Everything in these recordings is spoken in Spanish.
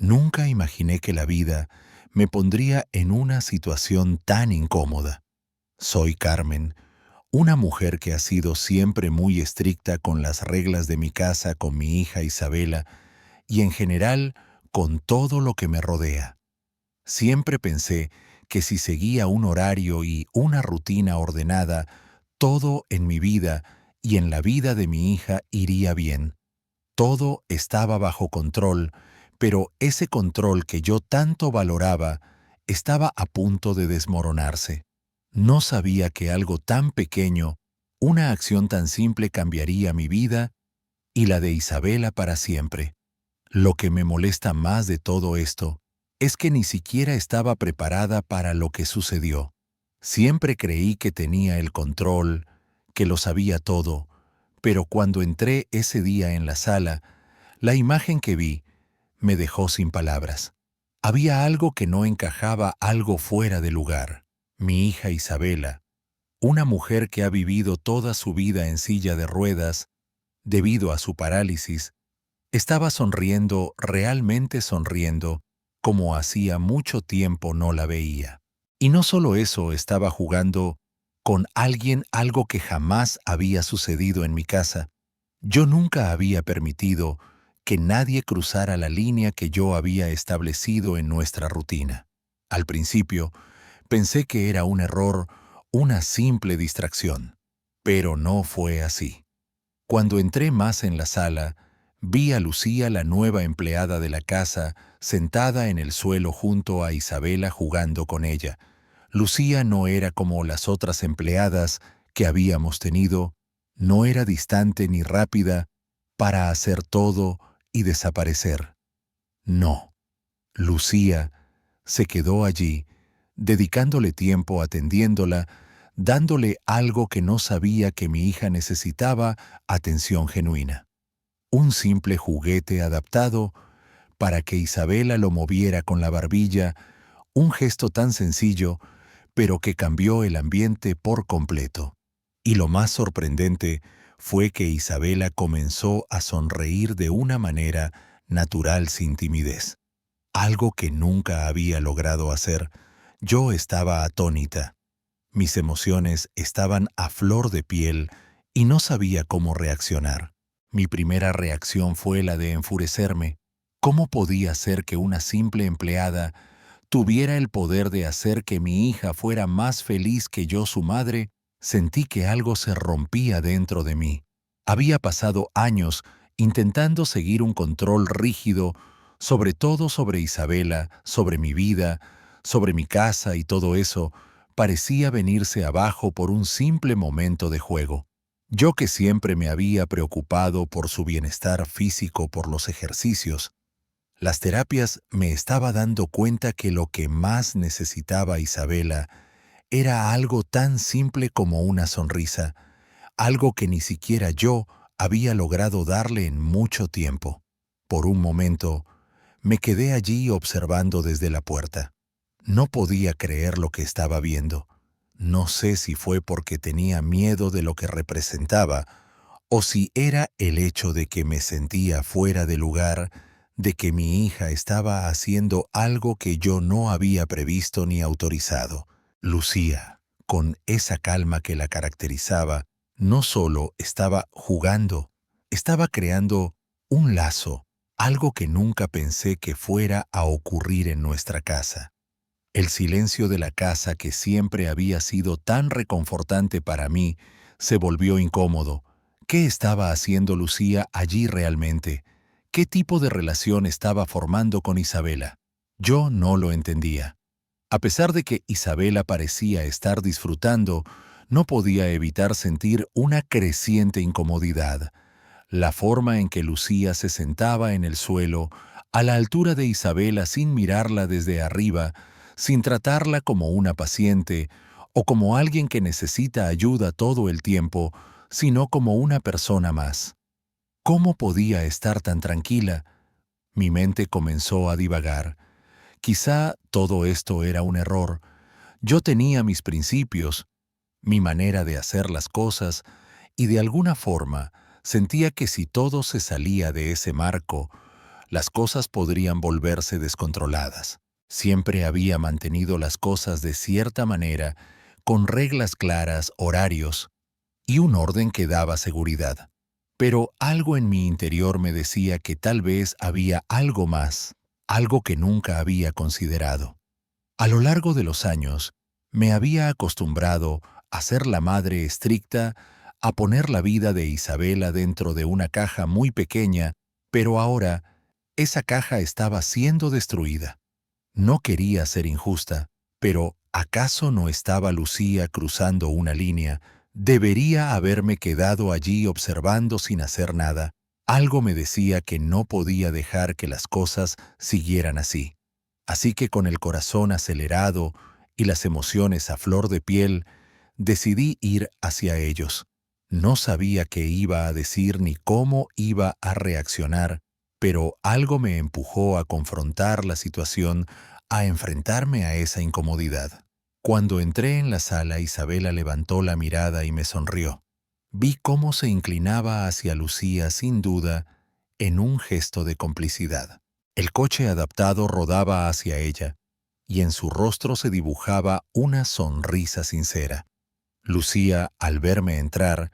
Nunca imaginé que la vida me pondría en una situación tan incómoda. Soy Carmen, una mujer que ha sido siempre muy estricta con las reglas de mi casa con mi hija Isabela y en general con todo lo que me rodea. Siempre pensé que si seguía un horario y una rutina ordenada, todo en mi vida y en la vida de mi hija iría bien. Todo estaba bajo control, pero ese control que yo tanto valoraba estaba a punto de desmoronarse. No sabía que algo tan pequeño, una acción tan simple cambiaría mi vida y la de Isabela para siempre. Lo que me molesta más de todo esto es que ni siquiera estaba preparada para lo que sucedió. Siempre creí que tenía el control, que lo sabía todo, pero cuando entré ese día en la sala, la imagen que vi me dejó sin palabras. Había algo que no encajaba, algo fuera de lugar. Mi hija Isabela, una mujer que ha vivido toda su vida en silla de ruedas debido a su parálisis, estaba sonriendo, realmente sonriendo, como hacía mucho tiempo no la veía. Y no solo eso, estaba jugando con alguien, algo que jamás había sucedido en mi casa. Yo nunca había permitido que nadie cruzara la línea que yo había establecido en nuestra rutina. Al principio, pensé que era un error, una simple distracción. Pero no fue así. Cuando entré más en la sala, vi a Lucía, la nueva empleada de la casa, sentada en el suelo junto a Isabela jugando con ella. Lucía no era como las otras empleadas que habíamos tenido, no era distante ni rápida para hacer todo y desaparecer. No, Lucía se quedó allí, dedicándole tiempo, atendiéndola, dándole algo que no sabía que mi hija necesitaba: atención genuina. Un simple juguete adaptado para que Isabela lo moviera con la barbilla, un gesto tan sencillo, pero que cambió el ambiente por completo. Y lo más sorprendente fue que Isabela comenzó a sonreír de una manera natural, sin timidez. Algo que nunca había logrado hacer. Yo estaba atónita. Mis emociones estaban a flor de piel y no sabía cómo reaccionar. Mi primera reacción fue la de enfurecerme. ¿Cómo podía ser que una simple empleada tuviera el poder de hacer que mi hija fuera más feliz que yo, su madre? Sentí que algo se rompía dentro de mí. Había pasado años intentando seguir un control rígido, sobre todo sobre Isabela, sobre mi vida, sobre mi casa, y todo eso parecía venirse abajo por un simple momento de juego. Yo, que siempre me había preocupado por su bienestar físico, por los ejercicios, las terapias, me estaba dando cuenta que lo que más necesitaba Isabela era algo tan simple como una sonrisa, algo que ni siquiera yo había logrado darle en mucho tiempo. Por un momento, me quedé allí observando desde la puerta. No podía creer lo que estaba viendo. No sé si fue porque tenía miedo de lo que representaba, o si era el hecho de que me sentía fuera de lugar, de que mi hija estaba haciendo algo que yo no había previsto ni autorizado. Lucía, con esa calma que la caracterizaba, no solo estaba jugando, estaba creando un lazo, algo que nunca pensé que fuera a ocurrir en nuestra casa. El silencio de la casa, que siempre había sido tan reconfortante para mí, se volvió incómodo. ¿Qué estaba haciendo Lucía allí realmente? ¿Qué tipo de relación estaba formando con Isabela? Yo no lo entendía. A pesar de que Isabela parecía estar disfrutando, no podía evitar sentir una creciente incomodidad. La forma en que Lucía se sentaba en el suelo, a la altura de Isabela, sin mirarla desde arriba, sin tratarla como una paciente o como alguien que necesita ayuda todo el tiempo, sino como una persona más. ¿Cómo podía estar tan tranquila? Mi mente comenzó a divagar. Quizá todo esto era un error. Yo tenía mis principios, mi manera de hacer las cosas, y de alguna forma sentía que si todo se salía de ese marco, las cosas podrían volverse descontroladas. Siempre había mantenido las cosas de cierta manera, con reglas claras, horarios y un orden que daba seguridad. Pero algo en mi interior me decía que tal vez había algo más, algo que nunca había considerado. A lo largo de los años, me había acostumbrado a ser la madre estricta, a poner la vida de Isabela dentro de una caja muy pequeña, pero ahora esa caja estaba siendo destruida. No quería ser injusta, pero ¿acaso no estaba Lucía cruzando una línea? Debería haberme quedado allí observando sin hacer nada. Algo me decía que no podía dejar que las cosas siguieran así. Así que con el corazón acelerado y las emociones a flor de piel, decidí ir hacia ellos. No sabía qué iba a decir ni cómo iba a reaccionar, pero algo me empujó a confrontar la situación, a enfrentarme a esa incomodidad. Cuando entré en la sala, Isabela levantó la mirada y me sonrió. Vi cómo se inclinaba hacia Lucía sin duda, en un gesto de complicidad. El coche adaptado rodaba hacia ella, y en su rostro se dibujaba una sonrisa sincera. Lucía, al verme entrar,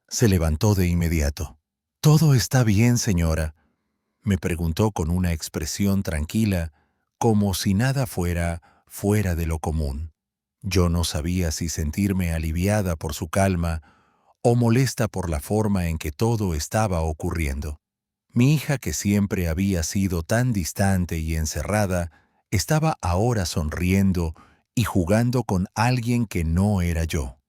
se levantó de inmediato. «¿Todo está bien, señora?», me preguntó con una expresión tranquila, como si nada fuera de lo común. Yo no sabía si sentirme aliviada por su calma o molesta por la forma en que todo estaba ocurriendo. Mi hija, que siempre había sido tan distante y encerrada, estaba ahora sonriendo y jugando con alguien que no era yo.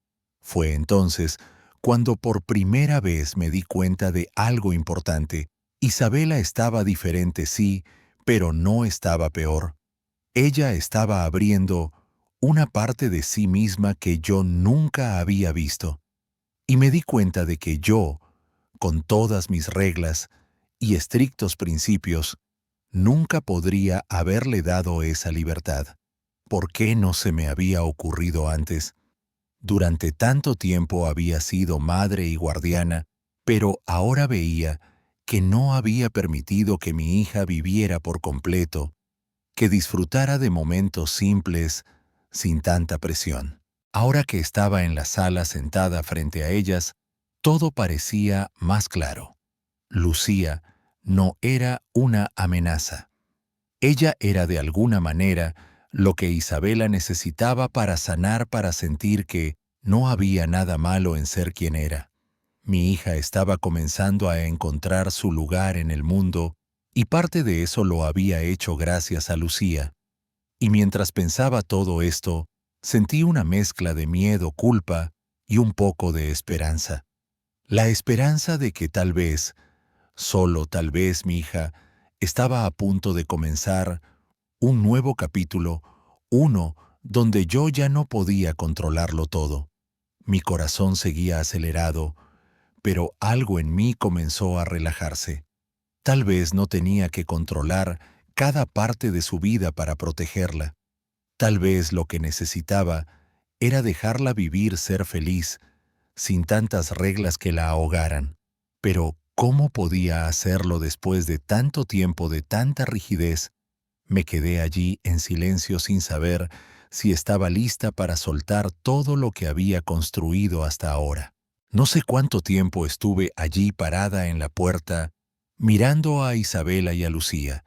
Fue entonces cuando por primera vez me di cuenta de algo importante. Isabela estaba diferente, sí, pero no estaba peor. Ella estaba abriendo una parte de sí misma que yo nunca había visto. Y me di cuenta de que yo, con todas mis reglas y estrictos principios, nunca podría haberle dado esa libertad. ¿Por qué no se me había ocurrido antes? Durante tanto tiempo había sido madre y guardiana, pero ahora veía que no había permitido que mi hija viviera por completo, que disfrutara de momentos simples, sin tanta presión. Ahora que estaba en la sala sentada frente a ellas, todo parecía más claro. Lucía no era una amenaza. Ella era de alguna manera lo que Isabela necesitaba para sanar, para sentir que no había nada malo en ser quien era. Mi hija estaba comenzando a encontrar su lugar en el mundo, y parte de eso lo había hecho gracias a Lucía. Y mientras pensaba todo esto, sentí una mezcla de miedo, culpa y un poco de esperanza. La esperanza de que tal vez, solo tal vez, mi hija estaba a punto de comenzar un nuevo capítulo, uno donde yo ya no podía controlarlo todo. Mi corazón seguía acelerado, pero algo en mí comenzó a relajarse. Tal vez no tenía que controlar cada parte de su vida para protegerla. Tal vez lo que necesitaba era dejarla vivir, ser feliz, sin tantas reglas que la ahogaran. Pero ¿cómo podía hacerlo después de tanto tiempo de tanta rigidez? Me quedé allí en silencio sin saber si estaba lista para soltar todo lo que había construido hasta ahora. No sé cuánto tiempo estuve allí parada en la puerta, mirando a Isabela y a Lucía.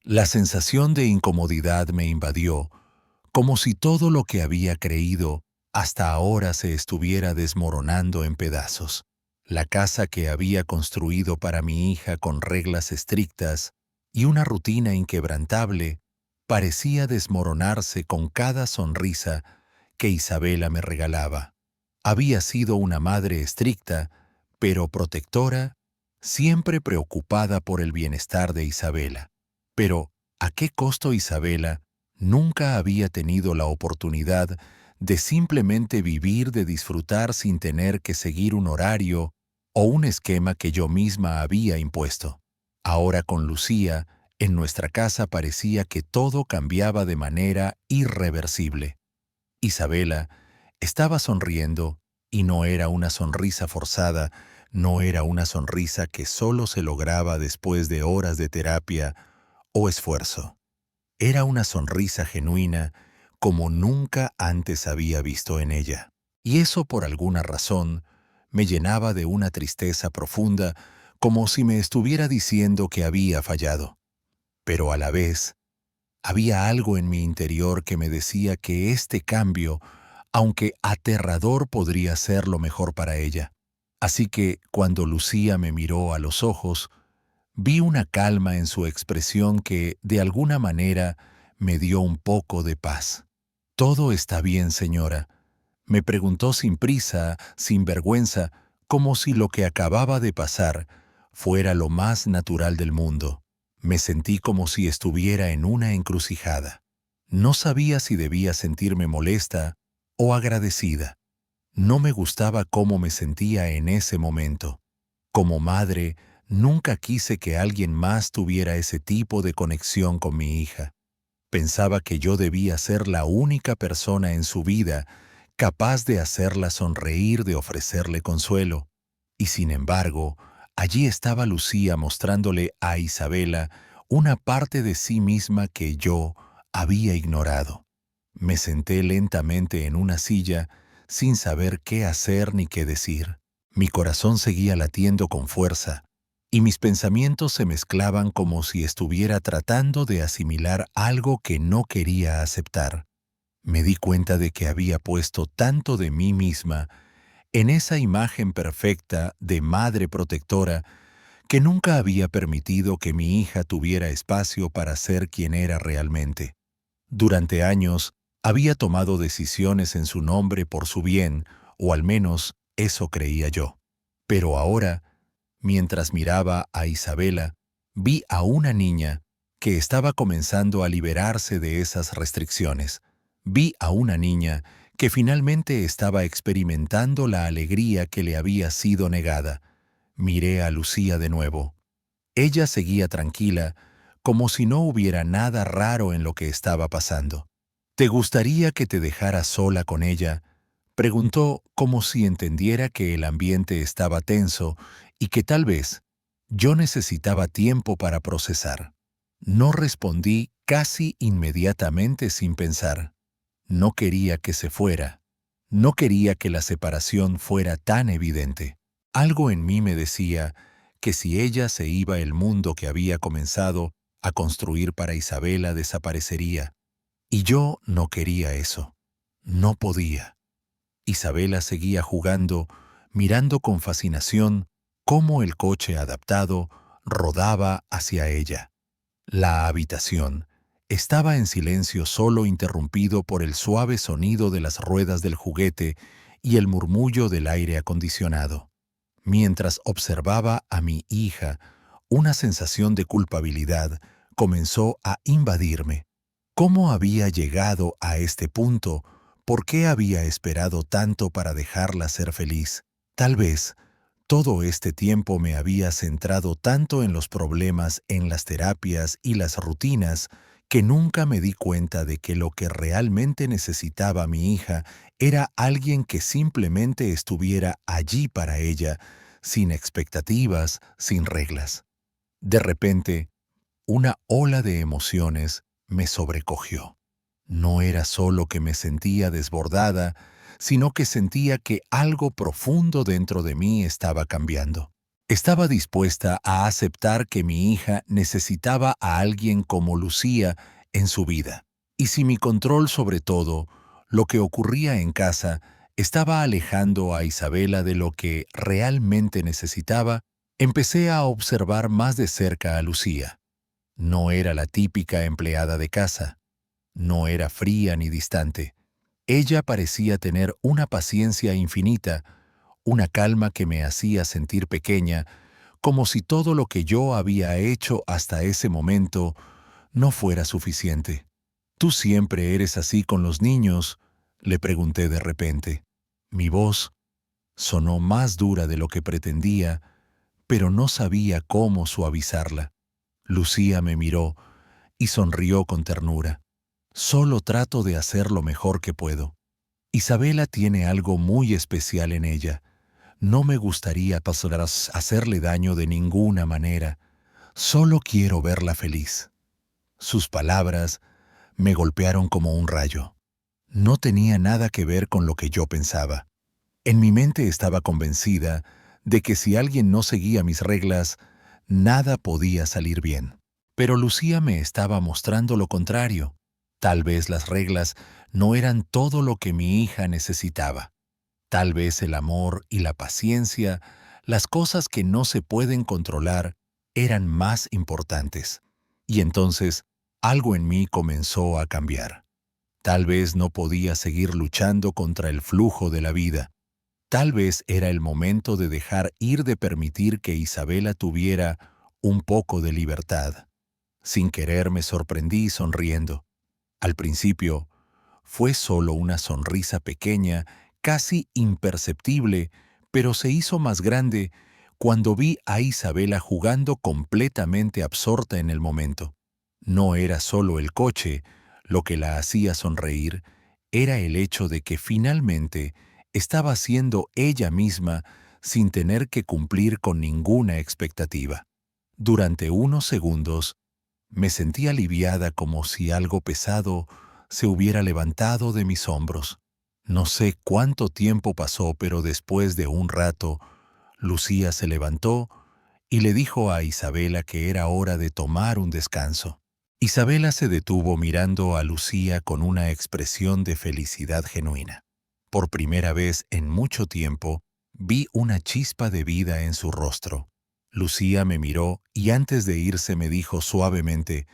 La sensación de incomodidad me invadió, como si todo lo que había creído hasta ahora se estuviera desmoronando en pedazos. La casa que había construido para mi hija con reglas estrictas y una rutina inquebrantable parecía desmoronarse con cada sonrisa que Isabela me regalaba. Había sido una madre estricta, pero protectora, siempre preocupada por el bienestar de Isabela. Pero, ¿a qué costo Isabela nunca había tenido la oportunidad de simplemente vivir, de disfrutar sin tener que seguir un horario o un esquema que yo misma había impuesto? Ahora con Lucía, en nuestra casa parecía que todo cambiaba de manera irreversible. Isabela estaba sonriendo, y no era una sonrisa forzada, no era una sonrisa que solo se lograba después de horas de terapia o esfuerzo. Era una sonrisa genuina como nunca antes había visto en ella. Y eso, por alguna razón, me llenaba de una tristeza profunda, como si me estuviera diciendo que había fallado. Pero a la vez, había algo en mi interior que me decía que este cambio, aunque aterrador, podría ser lo mejor para ella. Así que, cuando Lucía me miró a los ojos, vi una calma en su expresión que, de alguna manera, me dio un poco de paz. «¿Todo está bien, señora?», me preguntó sin prisa, sin vergüenza, como si lo que acababa de pasar fuera lo más natural del mundo. Me sentí como si estuviera en una encrucijada. No sabía si debía sentirme molesta o agradecida. No me gustaba cómo me sentía en ese momento. Como madre, nunca quise que alguien más tuviera ese tipo de conexión con mi hija. Pensaba que yo debía ser la única persona en su vida capaz de hacerla sonreír, de ofrecerle consuelo. Y sin embargo, allí estaba Lucía mostrándole a Isabela una parte de sí misma que yo había ignorado. Me senté lentamente en una silla sin saber qué hacer ni qué decir. Mi corazón seguía latiendo con fuerza y mis pensamientos se mezclaban como si estuviera tratando de asimilar algo que no quería aceptar. Me di cuenta de que había puesto tanto de mí misma en esa imagen perfecta de madre protectora que nunca había permitido que mi hija tuviera espacio para ser quien era realmente. Durante años había tomado decisiones en su nombre por su bien, o al menos eso creía yo. Pero ahora, mientras miraba a Isabela, vi a una niña que estaba comenzando a liberarse de esas restricciones. Vi a una niña que finalmente estaba experimentando la alegría que le había sido negada. Miré a Lucía de nuevo. Ella seguía tranquila, como si no hubiera nada raro en lo que estaba pasando. «¿Te gustaría que te dejara sola con ella?», preguntó, como si entendiera que el ambiente estaba tenso y que tal vez yo necesitaba tiempo para procesar. No respondí casi inmediatamente sin pensar. No quería que se fuera. No quería que la separación fuera tan evidente. Algo en mí me decía que si ella se iba, el mundo que había comenzado a construir para Isabela desaparecería. Y yo no quería eso. No podía. Isabela seguía jugando, mirando con fascinación cómo el coche adaptado rodaba hacia ella. La habitación estaba en silencio, solo interrumpido por el suave sonido de las ruedas del juguete y el murmullo del aire acondicionado. Mientras observaba a mi hija, una sensación de culpabilidad comenzó a invadirme. ¿Cómo había llegado a este punto? ¿Por qué había esperado tanto para dejarla ser feliz? Tal vez todo este tiempo me había centrado tanto en los problemas, en las terapias y las rutinas, que nunca me di cuenta de que lo que realmente necesitaba mi hija era alguien que simplemente estuviera allí para ella, sin expectativas, sin reglas. De repente, una ola de emociones me sobrecogió. No era solo que me sentía desbordada, sino que sentía que algo profundo dentro de mí estaba cambiando. Estaba dispuesta a aceptar que mi hija necesitaba a alguien como Lucía en su vida. Y si mi control sobre todo, lo que ocurría en casa, estaba alejando a Isabela de lo que realmente necesitaba, empecé a observar más de cerca a Lucía. No era la típica empleada de casa. No era fría ni distante. Ella parecía tener una paciencia infinita, una calma que me hacía sentir pequeña, como si todo lo que yo había hecho hasta ese momento no fuera suficiente. «¿Tú siempre eres así con los niños?», le pregunté de repente. Mi voz sonó más dura de lo que pretendía, pero no sabía cómo suavizarla. Lucía me miró y sonrió con ternura. «Solo trato de hacer lo mejor que puedo. Isabela tiene algo muy especial en ella. No me gustaría hacerle daño de ninguna manera. Solo quiero verla feliz». Sus palabras me golpearon como un rayo. No tenía nada que ver con lo que yo pensaba. En mi mente estaba convencida de que si alguien no seguía mis reglas, nada podía salir bien. Pero Lucía me estaba mostrando lo contrario. Tal vez las reglas no eran todo lo que mi hija necesitaba. Tal vez el amor y la paciencia, las cosas que no se pueden controlar, eran más importantes. Y entonces, algo en mí comenzó a cambiar. Tal vez no podía seguir luchando contra el flujo de la vida. Tal vez era el momento de dejar ir, de permitir que Isabela tuviera un poco de libertad. Sin querer me sorprendí sonriendo. Al principio, fue solo una sonrisa pequeña, casi imperceptible, pero se hizo más grande cuando vi a Isabela jugando completamente absorta en el momento. No era solo el coche lo que la hacía sonreír, era el hecho de que finalmente estaba siendo ella misma sin tener que cumplir con ninguna expectativa. Durante unos segundos, me sentí aliviada, como si algo pesado se hubiera levantado de mis hombros. No sé cuánto tiempo pasó, pero después de un rato, Lucía se levantó y le dijo a Isabela que era hora de tomar un descanso. Isabela se detuvo mirando a Lucía con una expresión de felicidad genuina. Por primera vez en mucho tiempo, vi una chispa de vida en su rostro. Lucía me miró y antes de irse me dijo suavemente: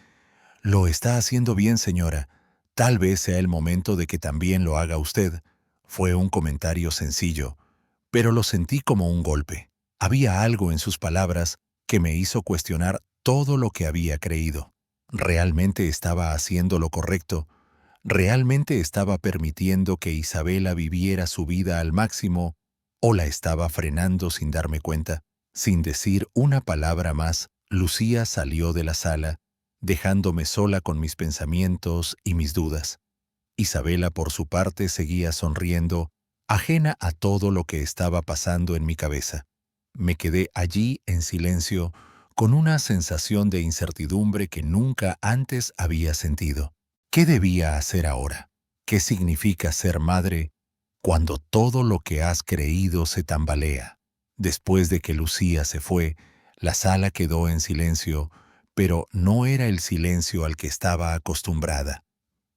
«Lo está haciendo bien, señora. Tal vez sea el momento de que también lo haga usted». Fue un comentario sencillo, pero lo sentí como un golpe. Había algo en sus palabras que me hizo cuestionar todo lo que había creído. ¿Realmente estaba haciendo lo correcto? ¿Realmente estaba permitiendo que Isabela viviera su vida al máximo o la estaba frenando sin darme cuenta? Sin decir una palabra más, Lucía salió de la sala, dejándome sola con mis pensamientos y mis dudas. Isabela, por su parte, seguía sonriendo, ajena a todo lo que estaba pasando en mi cabeza. Me quedé allí en silencio, con una sensación de incertidumbre que nunca antes había sentido. ¿Qué debía hacer ahora? ¿Qué significa ser madre cuando todo lo que has creído se tambalea? Después de que Lucía se fue, la sala quedó en silencio, pero no era el silencio al que estaba acostumbrada.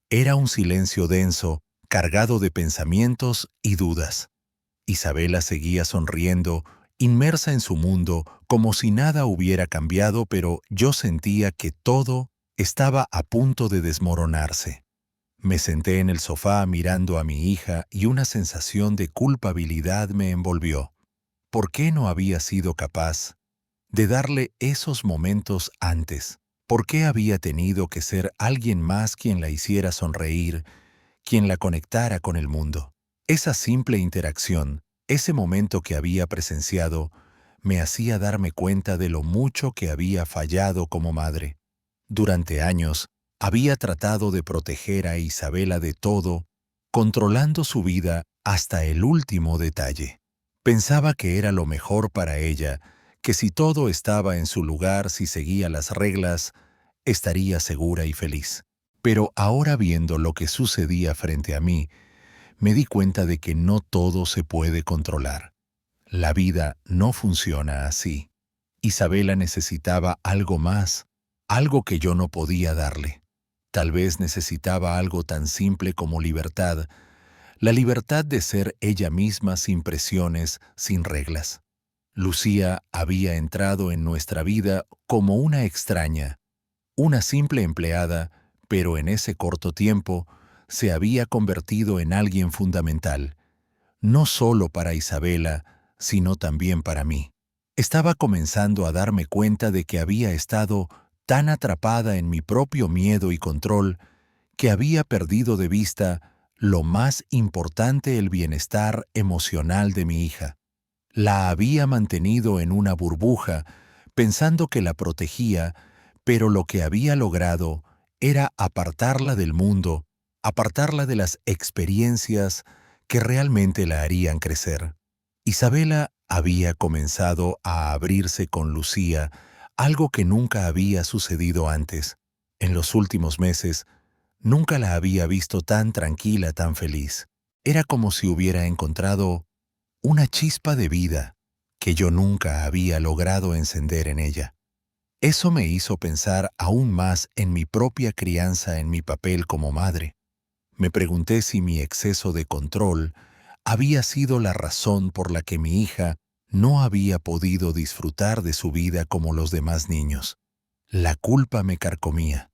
Era un silencio denso, cargado de pensamientos y dudas. Isabela seguía sonriendo, inmersa en su mundo, como si nada hubiera cambiado, pero yo sentía que todo estaba a punto de desmoronarse. Me senté en el sofá mirando a mi hija y una sensación de culpabilidad me envolvió. ¿Por qué no había sido capaz de darle esos momentos antes? ¿Por qué había tenido que ser alguien más quien la hiciera sonreír, quien la conectara con el mundo? Esa simple interacción, ese momento que había presenciado, me hacía darme cuenta de lo mucho que había fallado como madre. Durante años, había tratado de proteger a Isabela de todo, controlando su vida hasta el último detalle. Pensaba que era lo mejor para ella, que si todo estaba en su lugar, si seguía las reglas, estaría segura y feliz. Pero ahora, viendo lo que sucedía frente a mí, me di cuenta de que no todo se puede controlar. La vida no funciona así. Isabela necesitaba algo más, algo que yo no podía darle. Tal vez necesitaba algo tan simple como libertad, la libertad de ser ella misma sin presiones, sin reglas. Lucía había entrado en nuestra vida como una extraña, una simple empleada, pero en ese corto tiempo se había convertido en alguien fundamental, no solo para Isabela, sino también para mí. Estaba comenzando a darme cuenta de que había estado tan atrapada en mi propio miedo y control que había perdido de vista lo más importante: el bienestar emocional de mi hija. La había mantenido en una burbuja, pensando que la protegía, pero lo que había logrado era apartarla del mundo, apartarla de las experiencias que realmente la harían crecer. Isabela había comenzado a abrirse con Lucía, algo que nunca había sucedido antes. En los últimos meses, nunca la había visto tan tranquila, tan feliz. Era como si hubiera encontrado una chispa de vida que yo nunca había logrado encender en ella. Eso me hizo pensar aún más en mi propia crianza, en mi papel como madre. Me pregunté si mi exceso de control había sido la razón por la que mi hija no había podido disfrutar de su vida como los demás niños. La culpa me carcomía.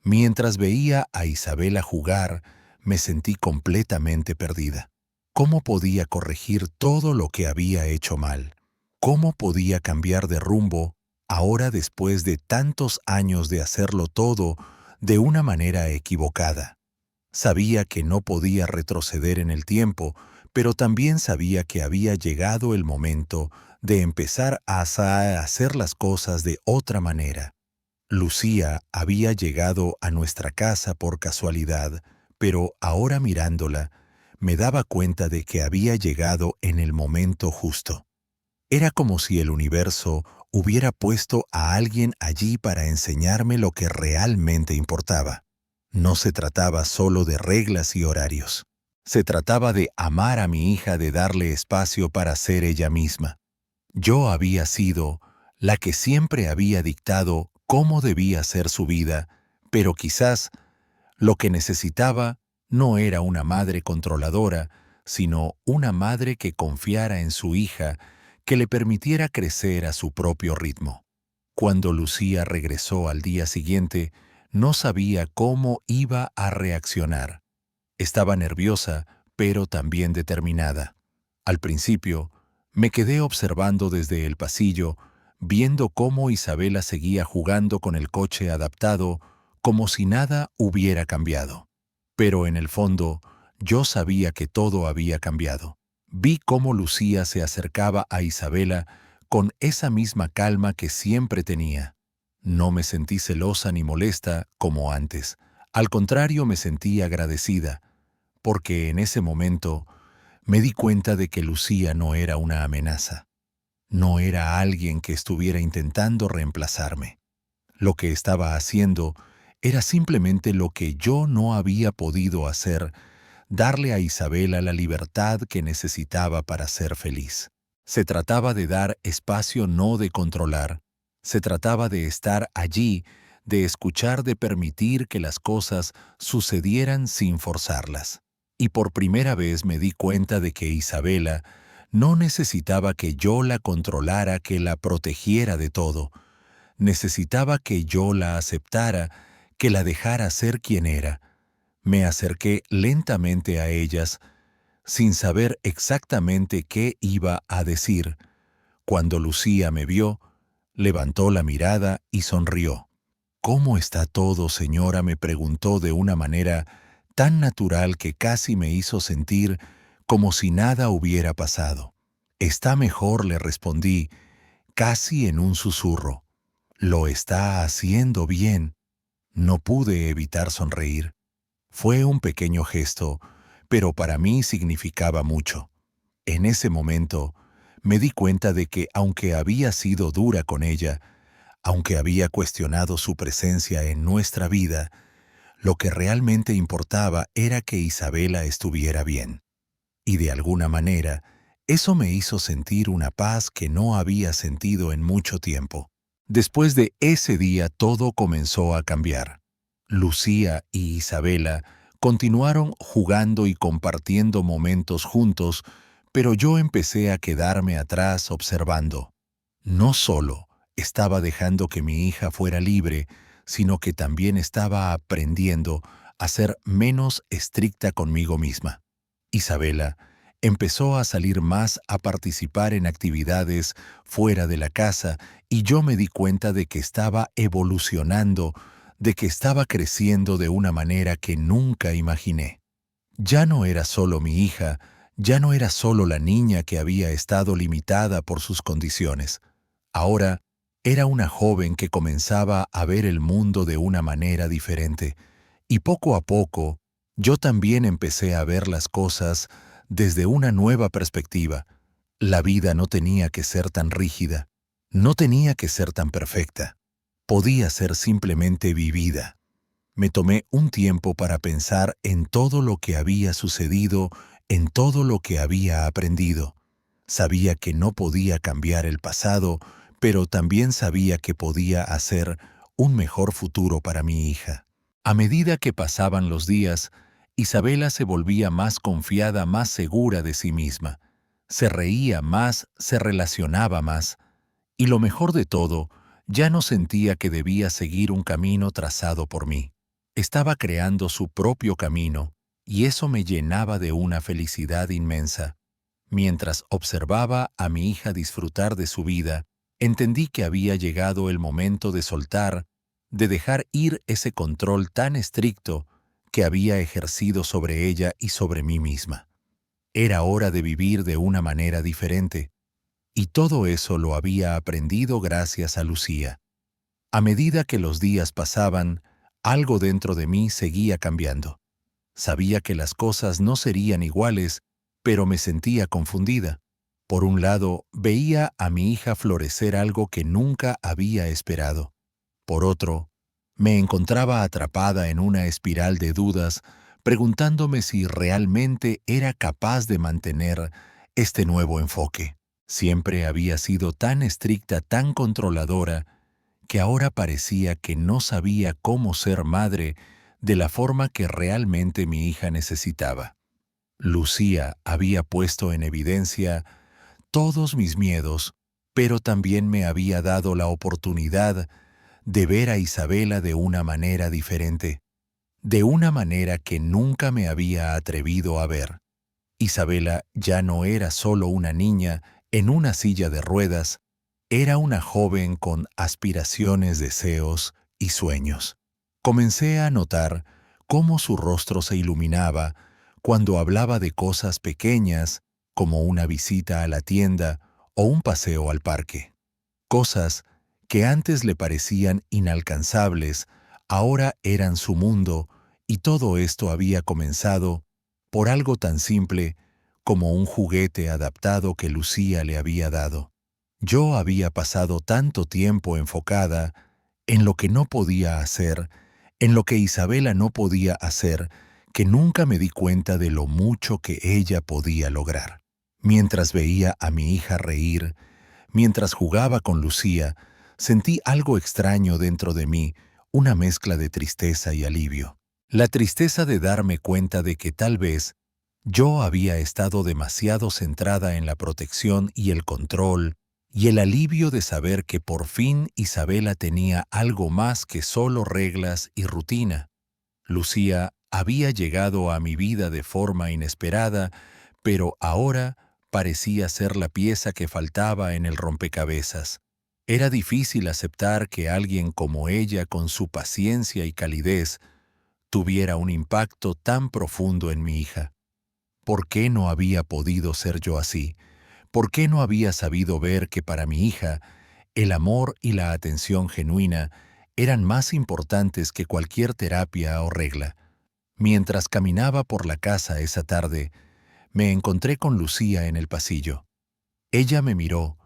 Mientras veía a Isabela jugar, me sentí completamente perdida. ¿Cómo podía corregir todo lo que había hecho mal? ¿Cómo podía cambiar de rumbo ahora después de tantos años de hacerlo todo de una manera equivocada? Sabía que no podía retroceder en el tiempo, pero también sabía que había llegado el momento de empezar a hacer las cosas de otra manera. Lucía había llegado a nuestra casa por casualidad, pero ahora mirándola, me daba cuenta de que había llegado en el momento justo. Era como si el universo hubiera puesto a alguien allí para enseñarme lo que realmente importaba. No se trataba solo de reglas y horarios. Se trataba de amar a mi hija, de darle espacio para ser ella misma. Yo había sido la que siempre había dictado cómo debía ser su vida, pero quizás lo que necesitaba no era una madre controladora, sino una madre que confiara en su hija, que le permitiera crecer a su propio ritmo. Cuando Lucía regresó al día siguiente, no sabía cómo iba a reaccionar. Estaba nerviosa, pero también determinada. Al principio, me quedé observando desde el pasillo, viendo cómo Isabela seguía jugando con el coche adaptado, como si nada hubiera cambiado. Pero en el fondo, yo sabía que todo había cambiado. Vi cómo Lucía se acercaba a Isabela con esa misma calma que siempre tenía. No me sentí celosa ni molesta como antes. Al contrario, me sentí agradecida, porque en ese momento me di cuenta de que Lucía no era una amenaza. No era alguien que estuviera intentando reemplazarme. Lo que estaba haciendo era simplemente lo que yo no había podido hacer, darle a Isabela la libertad que necesitaba para ser feliz. Se trataba de dar espacio, no de controlar. Se trataba de estar allí, de escuchar, de permitir que las cosas sucedieran sin forzarlas. Y por primera vez me di cuenta de que Isabela no necesitaba que yo la controlara, que la protegiera de todo. Necesitaba que yo la aceptara, que la dejara ser quien era. Me acerqué lentamente a ellas, sin saber exactamente qué iba a decir. Cuando Lucía me vio, levantó la mirada y sonrió. «¿Cómo está todo, señora?», me preguntó de una manera tan natural que casi me hizo sentir como si nada hubiera pasado. «Está mejor», le respondí, casi en un susurro. «Lo está haciendo bien». No pude evitar sonreír. Fue un pequeño gesto, pero para mí significaba mucho. En ese momento, me di cuenta de que aunque había sido dura con ella, aunque había cuestionado su presencia en nuestra vida, lo que realmente importaba era que Isabela estuviera bien. Y de alguna manera, eso me hizo sentir una paz que no había sentido en mucho tiempo. Después de ese día todo comenzó a cambiar. Lucía y Isabela continuaron jugando y compartiendo momentos juntos, pero yo empecé a quedarme atrás observando. No solo estaba dejando que mi hija fuera libre, sino que también estaba aprendiendo a ser menos estricta conmigo misma. Isabela empezó a salir más, a participar en actividades fuera de la casa, y yo me di cuenta de que estaba evolucionando, de que estaba creciendo de una manera que nunca imaginé. Ya no era solo mi hija, ya no era solo la niña que había estado limitada por sus condiciones. Ahora era una joven que comenzaba a ver el mundo de una manera diferente, y poco a poco yo también empecé a ver las cosas desde una nueva perspectiva. La vida no tenía que ser tan rígida, no tenía que ser tan perfecta. Podía ser simplemente vivida. Me tomé un tiempo para pensar en todo lo que había sucedido, en todo lo que había aprendido. Sabía que no podía cambiar el pasado, pero también sabía que podía hacer un mejor futuro para mi hija. A medida que pasaban los días, Isabela se volvía más confiada, más segura de sí misma. Se reía más, se relacionaba más, y lo mejor de todo, ya no sentía que debía seguir un camino trazado por mí. Estaba creando su propio camino, y eso me llenaba de una felicidad inmensa. Mientras observaba a mi hija disfrutar de su vida, entendí que había llegado el momento de soltar, de dejar ir ese control tan estricto que había ejercido sobre ella y sobre mí misma. Era hora de vivir de una manera diferente, y todo eso lo había aprendido gracias a Lucía. A medida que los días pasaban, algo dentro de mí seguía cambiando. Sabía que las cosas no serían iguales, pero me sentía confundida. Por un lado, veía a mi hija florecer algo que nunca había esperado. Por otro, me encontraba atrapada en una espiral de dudas, preguntándome si realmente era capaz de mantener este nuevo enfoque. Siempre había sido tan estricta, tan controladora, que ahora parecía que no sabía cómo ser madre de la forma que realmente mi hija necesitaba. Lucía había puesto en evidencia todos mis miedos, pero también me había dado la oportunidad de ver a Isabela de una manera diferente, de una manera que nunca me había atrevido a ver. Isabela ya no era solo una niña en una silla de ruedas, era una joven con aspiraciones, deseos y sueños. Comencé a notar cómo su rostro se iluminaba cuando hablaba de cosas pequeñas como una visita a la tienda o un paseo al parque. Cosas que antes le parecían inalcanzables, ahora eran su mundo, y todo esto había comenzado por algo tan simple como un juguete adaptado que Lucía le había dado. Yo había pasado tanto tiempo enfocada en lo que no podía hacer, en lo que Isabela no podía hacer, que nunca me di cuenta de lo mucho que ella podía lograr. Mientras veía a mi hija reír, mientras jugaba con Lucía, sentí algo extraño dentro de mí, una mezcla de tristeza y alivio. La tristeza de darme cuenta de que tal vez yo había estado demasiado centrada en la protección y el control, y el alivio de saber que por fin Isabela tenía algo más que solo reglas y rutina. Lucía había llegado a mi vida de forma inesperada, pero ahora parecía ser la pieza que faltaba en el rompecabezas. Era difícil aceptar que alguien como ella, con su paciencia y calidez, tuviera un impacto tan profundo en mi hija. ¿Por qué no había podido ser yo así? ¿Por qué no había sabido ver que para mi hija el amor y la atención genuina eran más importantes que cualquier terapia o regla? Mientras caminaba por la casa esa tarde, me encontré con Lucía en el pasillo. Ella me miró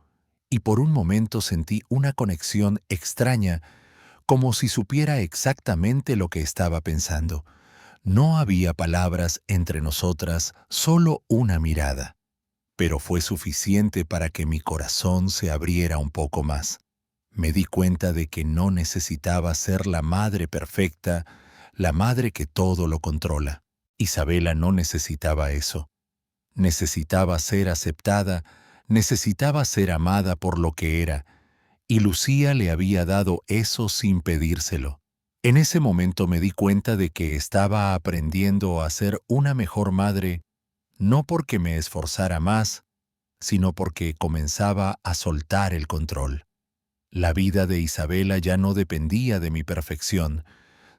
y por un momento sentí una conexión extraña, como si supiera exactamente lo que estaba pensando. No había palabras entre nosotras, solo una mirada. Pero fue suficiente para que mi corazón se abriera un poco más. Me di cuenta de que no necesitaba ser la madre perfecta, la madre que todo lo controla. Isabela no necesitaba eso. Necesitaba ser aceptada, necesitaba ser amada por lo que era, y Lucía le había dado eso sin pedírselo. En ese momento me di cuenta de que estaba aprendiendo a ser una mejor madre, no porque me esforzara más, sino porque comenzaba a soltar el control. La vida de Isabela ya no dependía de mi perfección,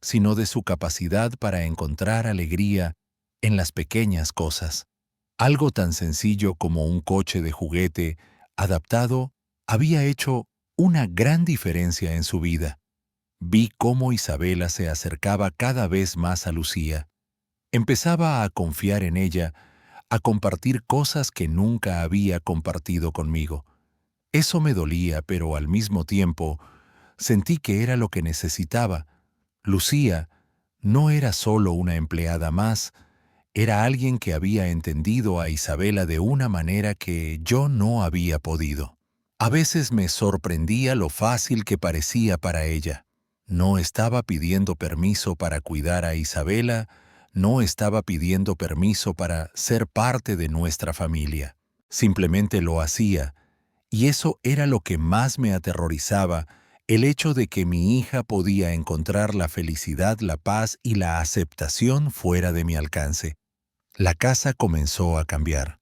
sino de su capacidad para encontrar alegría en las pequeñas cosas. Algo tan sencillo como un coche de juguete adaptado había hecho una gran diferencia en su vida. Vi cómo Isabela se acercaba cada vez más a Lucía. Empezaba a confiar en ella, a compartir cosas que nunca había compartido conmigo. Eso me dolía, pero al mismo tiempo sentí que era lo que necesitaba. Lucía No era solo una empleada más, era alguien que había entendido a Isabela de una manera que yo no había podido. A veces me sorprendía lo fácil que parecía para ella. No estaba pidiendo permiso para cuidar a Isabela, no estaba pidiendo permiso para ser parte de nuestra familia. Simplemente lo hacía, y eso era lo que más me aterrorizaba, el hecho de que mi hija podía encontrar la felicidad, la paz y la aceptación fuera de mi alcance. La casa comenzó a cambiar.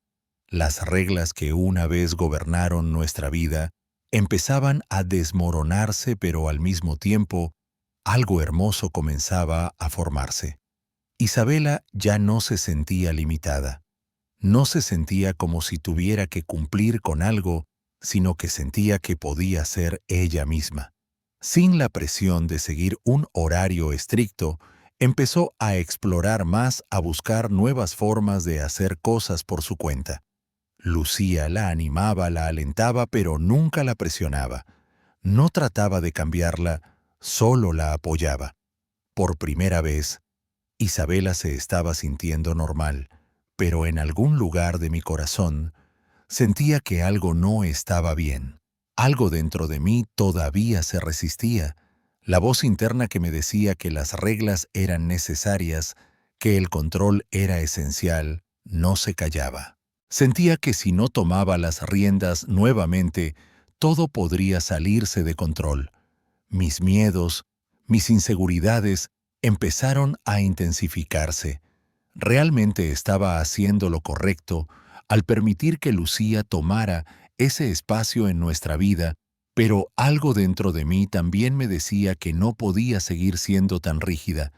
Las reglas que una vez gobernaron nuestra vida empezaban a desmoronarse, pero al mismo tiempo, algo hermoso comenzaba a formarse. Isabela ya no se sentía limitada. No se sentía como si tuviera que cumplir con algo, sino que sentía que podía ser ella misma. Sin la presión de seguir un horario estricto, empezó a explorar más, a buscar nuevas formas de hacer cosas por su cuenta. Lucía la animaba, la alentaba, pero nunca la presionaba. No trataba de cambiarla, solo la apoyaba. Por primera vez, Isabela se estaba sintiendo normal, pero en algún lugar de mi corazón sentía que algo no estaba bien. Algo dentro de mí todavía se resistía. La voz interna que me decía que las reglas eran necesarias, que el control era esencial, no se callaba. Sentía que si no tomaba las riendas nuevamente, todo podría salirse de control. Mis miedos, mis inseguridades empezaron a intensificarse. ¿Realmente estaba haciendo lo correcto al permitir que Lucía tomara ese espacio en nuestra vida? Pero algo dentro de mí también me decía que no podía seguir siendo tan rígida,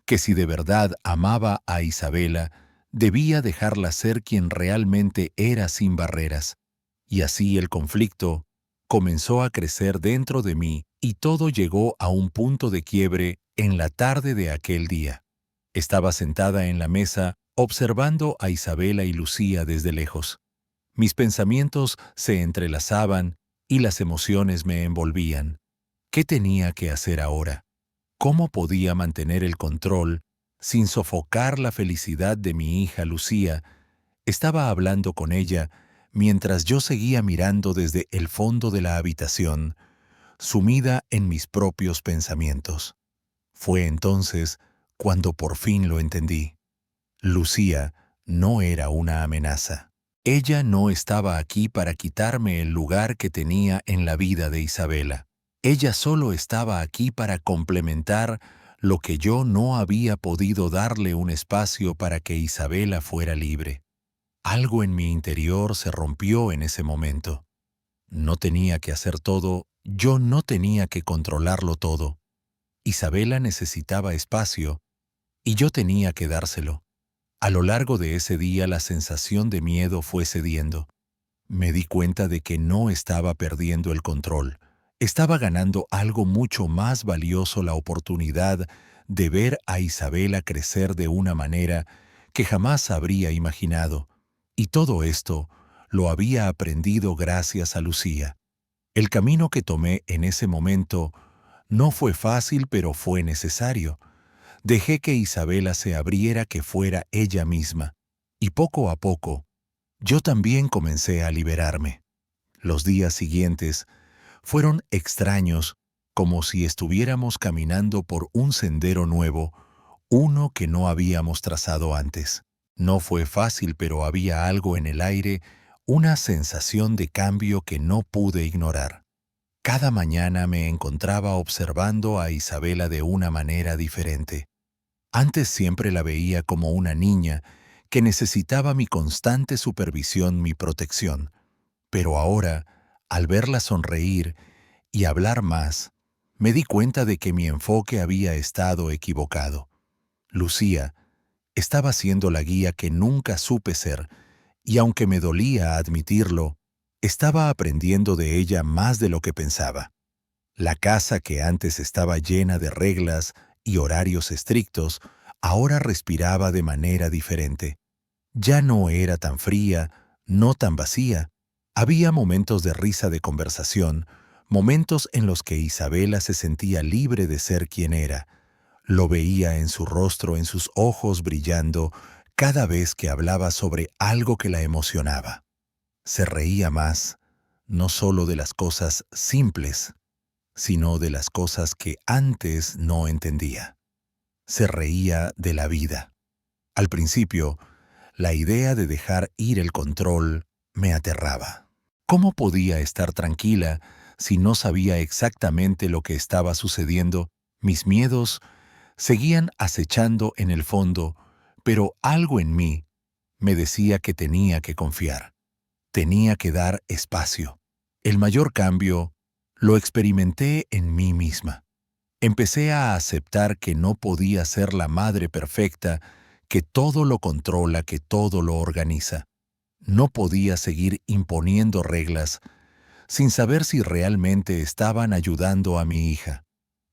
que si de verdad amaba a Isabela, debía dejarla ser quien realmente era sin barreras. Y así el conflicto comenzó a crecer dentro de mí y todo llegó a un punto de quiebre en la tarde de aquel día. Estaba sentada en la mesa observando a Isabela y Lucía desde lejos. Mis pensamientos se entrelazaban y las emociones me envolvían. ¿Qué tenía que hacer ahora? ¿Cómo podía mantener el control sin sofocar la felicidad de mi hija Lucía? Estaba hablando con ella mientras yo seguía mirando desde el fondo de la habitación, sumida en mis propios pensamientos. Fue entonces cuando por fin lo entendí. Lucía no era una amenaza. Ella no estaba aquí para quitarme el lugar que tenía en la vida de Isabela. Ella solo estaba aquí para complementar lo que yo no había podido darle un espacio para que Isabela fuera libre. Algo en mi interior se rompió en ese momento. No tenía que hacer todo, yo no tenía que controlarlo todo. Isabela necesitaba espacio y yo tenía que dárselo. A lo largo de ese día la sensación de miedo fue cediendo. Me di cuenta de que no estaba perdiendo el control. Estaba ganando algo mucho más valioso, la oportunidad de ver a Isabela crecer de una manera que jamás habría imaginado. Y todo esto lo había aprendido gracias a Lucía. El camino que tomé en ese momento no fue fácil, pero fue necesario. Dejé que Isabela se abriera, que fuera ella misma. Y poco a poco, yo también comencé a liberarme. Los días siguientes fueron extraños, como si estuviéramos caminando por un sendero nuevo, uno que no habíamos trazado antes. No fue fácil, pero había algo en el aire, una sensación de cambio que no pude ignorar. Cada mañana me encontraba observando a Isabela de una manera diferente. Antes siempre la veía como una niña que necesitaba mi constante supervisión, mi protección. Pero ahora, al verla sonreír y hablar más, me di cuenta de que mi enfoque había estado equivocado. Lucía estaba siendo la guía que nunca supe ser, y aunque me dolía admitirlo, estaba aprendiendo de ella más de lo que pensaba. La casa que antes estaba llena de reglas y horarios estrictos, ahora respiraba de manera diferente. Ya no era tan fría, no tan vacía. Había momentos de risa, de conversación, momentos en los que Isabela se sentía libre de ser quien era. Lo veía en su rostro, en sus ojos brillando, cada vez que hablaba sobre algo que la emocionaba. Se reía más, no solo de las cosas simples, sino de las cosas que antes no entendía. Se reía de la vida. Al principio, la idea de dejar ir el control me aterraba. ¿Cómo podía estar tranquila si no sabía exactamente lo que estaba sucediendo? Mis miedos seguían acechando en el fondo, pero algo en mí me decía que tenía que confiar. Tenía que dar espacio. El mayor cambio lo experimenté en mí misma. Empecé a aceptar que no podía ser la madre perfecta, que todo lo controla, que todo lo organiza. No podía seguir imponiendo reglas sin saber si realmente estaban ayudando a mi hija.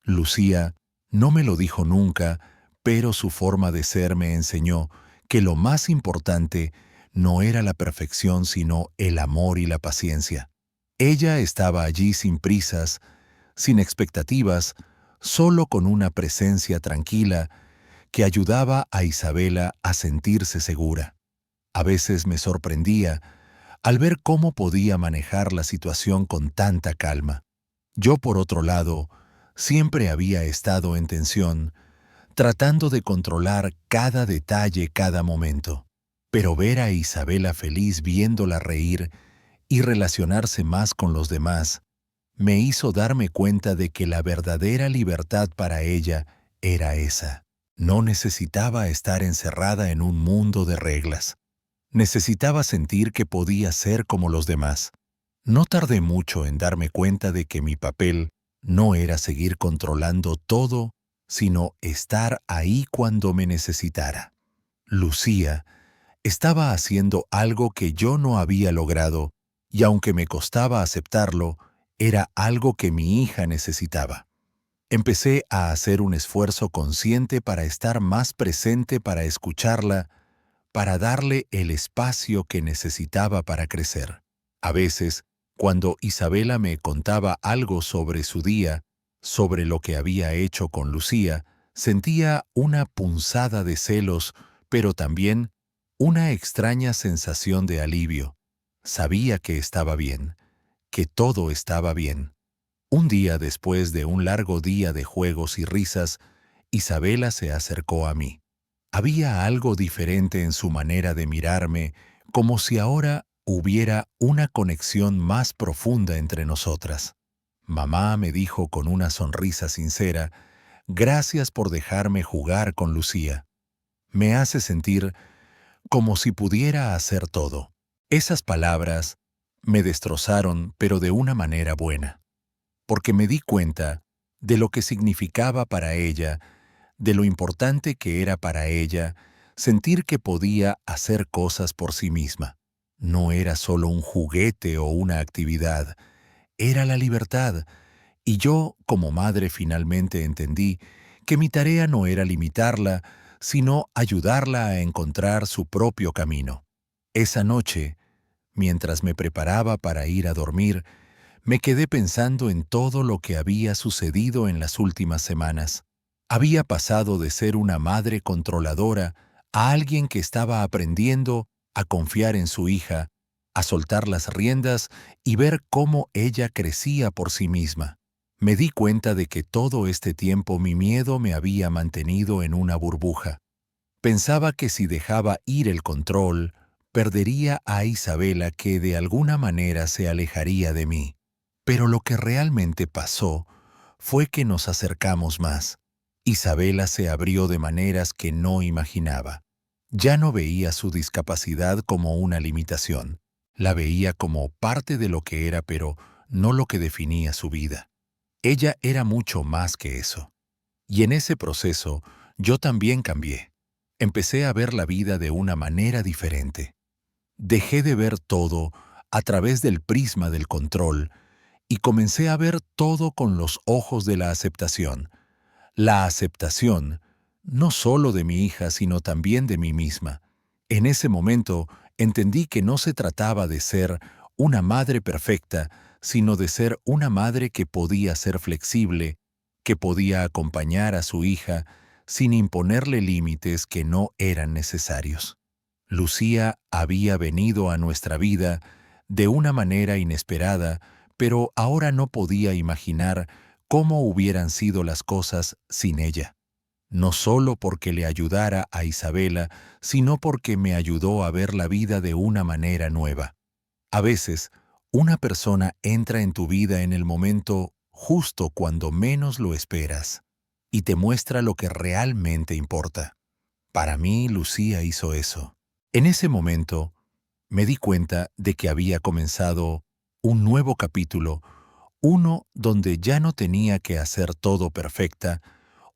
Lucía no me lo dijo nunca, pero su forma de ser me enseñó que lo más importante no era la perfección, sino el amor y la paciencia. Ella estaba allí sin prisas, sin expectativas, solo con una presencia tranquila que ayudaba a Isabela a sentirse segura. A veces me sorprendía al ver cómo podía manejar la situación con tanta calma. Yo, por otro lado, siempre había estado en tensión, tratando de controlar cada detalle, cada momento. Pero ver a Isabela feliz viéndola reír y relacionarse más con los demás, me hizo darme cuenta de que la verdadera libertad para ella era esa. No necesitaba estar encerrada en un mundo de reglas. Necesitaba sentir que podía ser como los demás. No tardé mucho en darme cuenta de que mi papel no era seguir controlando todo, sino estar ahí cuando me necesitara. Lucía estaba haciendo algo que yo no había logrado, y aunque me costaba aceptarlo, era algo que mi hija necesitaba. Empecé a hacer un esfuerzo consciente para estar más presente, para escucharla, para darle el espacio que necesitaba para crecer. A veces, cuando Isabela me contaba algo sobre su día, sobre lo que había hecho con Lucía, sentía una punzada de celos, pero también una extraña sensación de alivio. Sabía que estaba bien, que todo estaba bien. Un día después de un largo día de juegos y risas, Isabela se acercó a mí. Había algo diferente en su manera de mirarme, como si ahora hubiera una conexión más profunda entre nosotras. Mamá me dijo con una sonrisa sincera, «Gracias por dejarme jugar con Lucía. Me hace sentir como si pudiera hacer todo». Esas palabras me destrozaron, pero de una manera buena, porque me di cuenta de lo que significaba para ella, de lo importante que era para ella sentir que podía hacer cosas por sí misma. No era solo un juguete o una actividad, era la libertad. Y yo, como madre, finalmente entendí que mi tarea no era limitarla, sino ayudarla a encontrar su propio camino. Esa noche, mientras me preparaba para ir a dormir, me quedé pensando en todo lo que había sucedido en las últimas semanas. Había pasado de ser una madre controladora a alguien que estaba aprendiendo a confiar en su hija, a soltar las riendas y ver cómo ella crecía por sí misma. Me di cuenta de que todo este tiempo mi miedo me había mantenido en una burbuja. Pensaba que si dejaba ir el control, perdería a Isabela, que de alguna manera se alejaría de mí. Pero lo que realmente pasó fue que nos acercamos más. Isabela se abrió de maneras que no imaginaba. Ya no veía su discapacidad como una limitación. La veía como parte de lo que era, pero no lo que definía su vida. Ella era mucho más que eso. Y en ese proceso, yo también cambié. Empecé a ver la vida de una manera diferente. Dejé de ver todo a través del prisma del control y comencé a ver todo con los ojos de la aceptación. La aceptación, no solo de mi hija, sino también de mí misma. En ese momento entendí que no se trataba de ser una madre perfecta, sino de ser una madre que podía ser flexible, que podía acompañar a su hija sin imponerle límites que no eran necesarios. Lucía había venido a nuestra vida de una manera inesperada, pero ahora no podía imaginar cómo hubieran sido las cosas sin ella. No solo porque le ayudara a Isabela, sino porque me ayudó a ver la vida de una manera nueva. A veces, una persona entra en tu vida en el momento justo cuando menos lo esperas y te muestra lo que realmente importa. Para mí, Lucía hizo eso. En ese momento, me di cuenta de que había comenzado un nuevo capítulo, uno donde ya no tenía que hacer todo perfecta,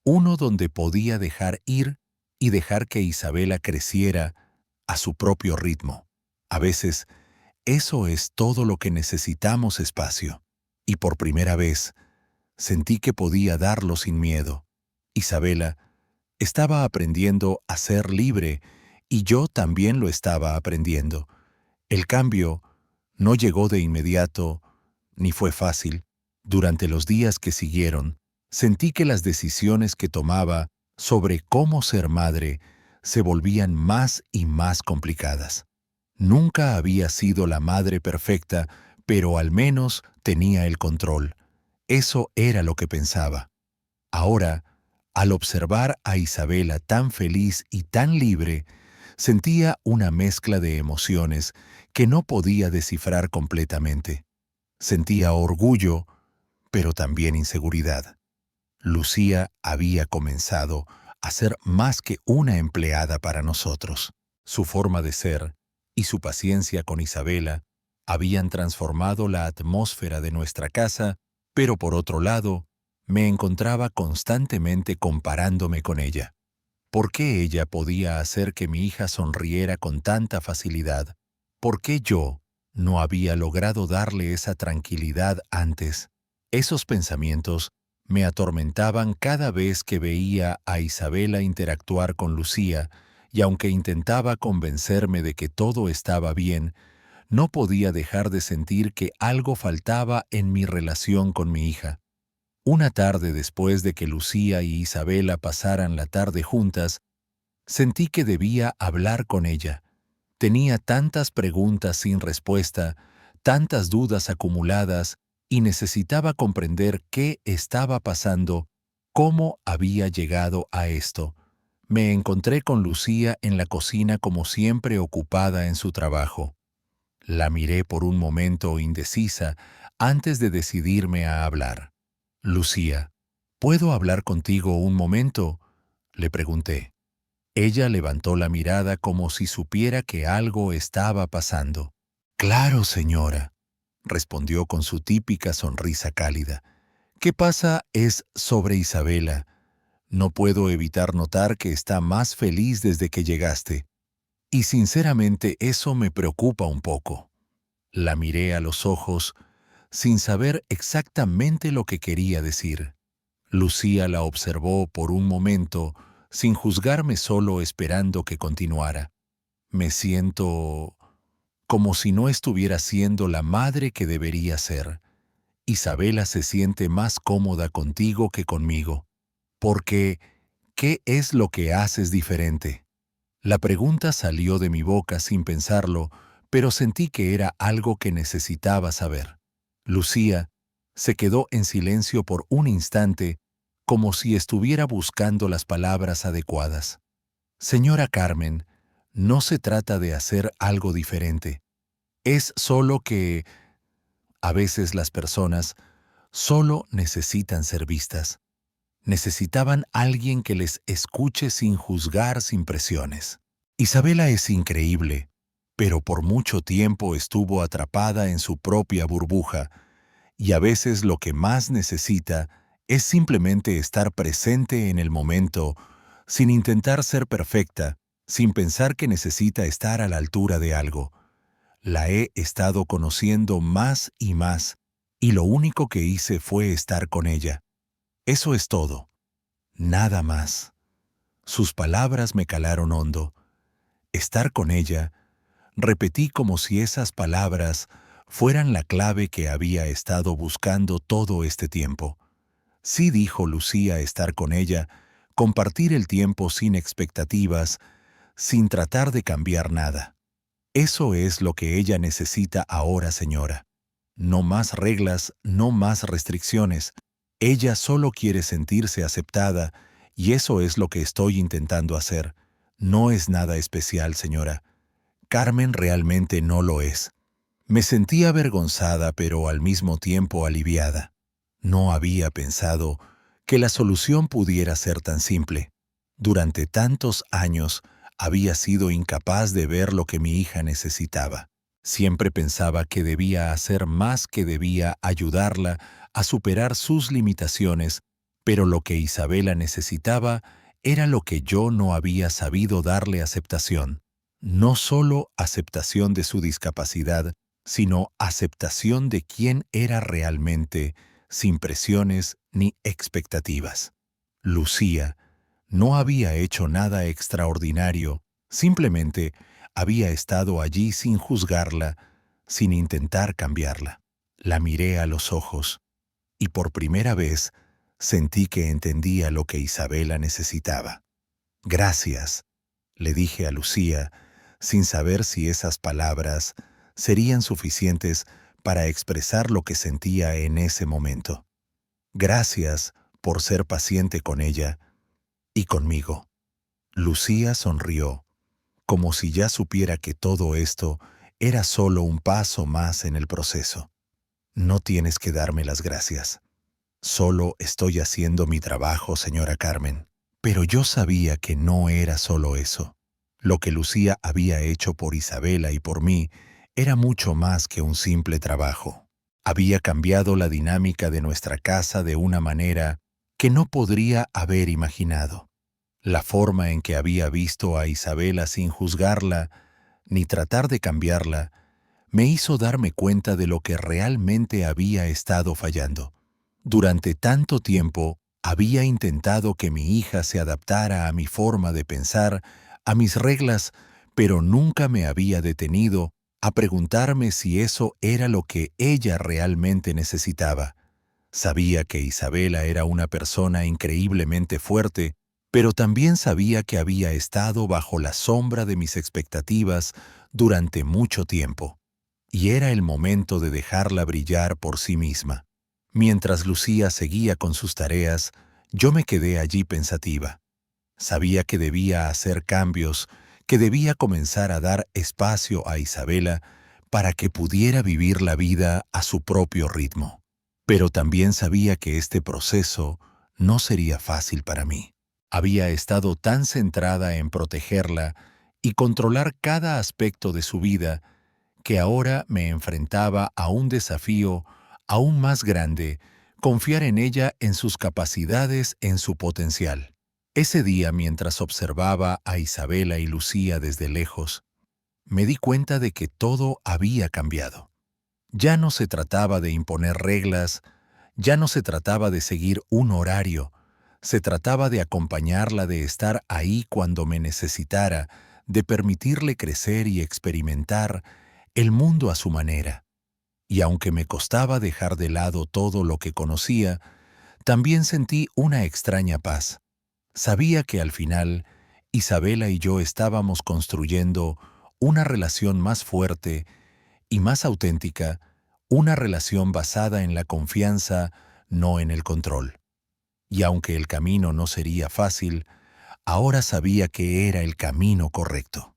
uno donde podía dejar ir y dejar que Isabela creciera a su propio ritmo. A veces, eso es todo lo que necesitamos espacio. Y por primera vez, sentí que podía darlo sin miedo. Isabela estaba aprendiendo a ser libre y yo también lo estaba aprendiendo. El cambio no llegó de inmediato, ni fue fácil. Durante los días que siguieron, sentí que las decisiones que tomaba sobre cómo ser madre se volvían más y más complicadas. Nunca había sido la madre perfecta, pero al menos tenía el control. Eso era lo que pensaba. Ahora, al observar a Isabela tan feliz y tan libre, sentía una mezcla de emociones que no podía descifrar completamente. Sentía orgullo, pero también inseguridad. Lucía había comenzado a ser más que una empleada para nosotros. Su forma de ser y su paciencia con Isabela habían transformado la atmósfera de nuestra casa, pero por otro lado, me encontraba constantemente comparándome con ella. ¿Por qué ella podía hacer que mi hija sonriera con tanta facilidad? ¿Por qué yo no había logrado darle esa tranquilidad antes? Esos pensamientos me atormentaban cada vez que veía a Isabela interactuar con Lucía, y aunque intentaba convencerme de que todo estaba bien, no podía dejar de sentir que algo faltaba en mi relación con mi hija. Una tarde después de que Lucía y Isabela pasaran la tarde juntas, sentí que debía hablar con ella. Tenía tantas preguntas sin respuesta, tantas dudas acumuladas, y necesitaba comprender qué estaba pasando, cómo había llegado a esto. Me encontré con Lucía en la cocina como siempre ocupada en su trabajo. La miré por un momento indecisa antes de decidirme a hablar. Lucía, ¿puedo hablar contigo un momento?, le pregunté. Ella levantó la mirada como si supiera que algo estaba pasando. Claro, señora, respondió con su típica sonrisa cálida. ¿Qué pasa es sobre Isabela? No puedo evitar notar que está más feliz desde que llegaste. Y sinceramente eso me preocupa un poco. La miré a los ojos sin saber exactamente lo que quería decir. Lucía la observó por un momento, sin juzgarme, solo esperando que continuara. Me siento como si no estuviera siendo la madre que debería ser. Isabela se siente más cómoda contigo que conmigo. Porque, ¿qué es lo que haces diferente? La pregunta salió de mi boca sin pensarlo, pero sentí que era algo que necesitaba saber. Lucía se quedó en silencio por un instante, como si estuviera buscando las palabras adecuadas. Señora Carmen, no se trata de hacer algo diferente. Es solo que a veces las personas solo necesitan ser vistas. Necesitaban alguien que les escuche sin juzgar, sin presiones. Isabela es increíble, pero por mucho tiempo estuvo atrapada en su propia burbuja, y a veces lo que más necesita es simplemente estar presente en el momento, sin intentar ser perfecta, sin pensar que necesita estar a la altura de algo. La he estado conociendo más y más, y lo único que hice fue estar con ella. Eso es todo. Nada más. Sus palabras me calaron hondo. Estar con ella, repetí como si esas palabras fueran la clave que había estado buscando todo este tiempo. Sí, dijo Lucía, estar con ella, compartir el tiempo sin expectativas, sin tratar de cambiar nada. Eso es lo que ella necesita ahora, señora. No más reglas, no más restricciones. Ella solo quiere sentirse aceptada, y eso es lo que estoy intentando hacer. No es nada especial, señora. Carmen realmente no lo es. Me sentí avergonzada, pero al mismo tiempo aliviada. No había pensado que la solución pudiera ser tan simple. Durante tantos años había sido incapaz de ver lo que mi hija necesitaba. Siempre pensaba que debía hacer más, que debía ayudarla a superar sus limitaciones, pero lo que Isabela necesitaba era lo que yo no había sabido darle aceptación. No solo aceptación de su discapacidad, sino aceptación de quién era realmente, sin presiones ni expectativas. Lucía no había hecho nada extraordinario, simplemente había estado allí sin juzgarla, sin intentar cambiarla. La miré a los ojos y por primera vez sentí que entendía lo que Isabela necesitaba. Gracias, le dije a Lucía, sin saber si esas palabras serían suficientes para expresar lo que sentía en ese momento. Gracias por ser paciente con ella y conmigo. Lucía sonrió, como si ya supiera que todo esto era solo un paso más en el proceso. No tienes que darme las gracias. Solo estoy haciendo mi trabajo, señora Carmen. Pero yo sabía que no era solo eso. Lo que Lucía había hecho por Isabela y por mí era mucho más que un simple trabajo. Había cambiado la dinámica de nuestra casa de una manera que no podría haber imaginado. La forma en que había visto a Isabela sin juzgarla ni tratar de cambiarla me hizo darme cuenta de lo que realmente había estado fallando. Durante tanto tiempo había intentado que mi hija se adaptara a mi forma de pensar, a mis reglas, pero nunca me había detenido a preguntarme si eso era lo que ella realmente necesitaba. Sabía que Isabela era una persona increíblemente fuerte, pero también sabía que había estado bajo la sombra de mis expectativas durante mucho tiempo, y era el momento de dejarla brillar por sí misma. Mientras Lucía seguía con sus tareas, yo me quedé allí pensativa. Sabía que debía hacer cambios, que debía comenzar a dar espacio a Isabela para que pudiera vivir la vida a su propio ritmo. Pero también sabía que este proceso no sería fácil para mí. Había estado tan centrada en protegerla y controlar cada aspecto de su vida que ahora me enfrentaba a un desafío aún más grande: confiar en ella, en sus capacidades, en su potencial. Ese día, mientras observaba a Isabela y Lucía desde lejos, me di cuenta de que todo había cambiado. Ya no se trataba de imponer reglas, ya no se trataba de seguir un horario, se trataba de acompañarla, de estar ahí cuando me necesitara, de permitirle crecer y experimentar el mundo a su manera. Y aunque me costaba dejar de lado todo lo que conocía, también sentí una extraña paz. Sabía que al final, Isabela y yo estábamos construyendo una relación más fuerte y más auténtica, una relación basada en la confianza, no en el control. Y aunque el camino no sería fácil, ahora sabía que era el camino correcto.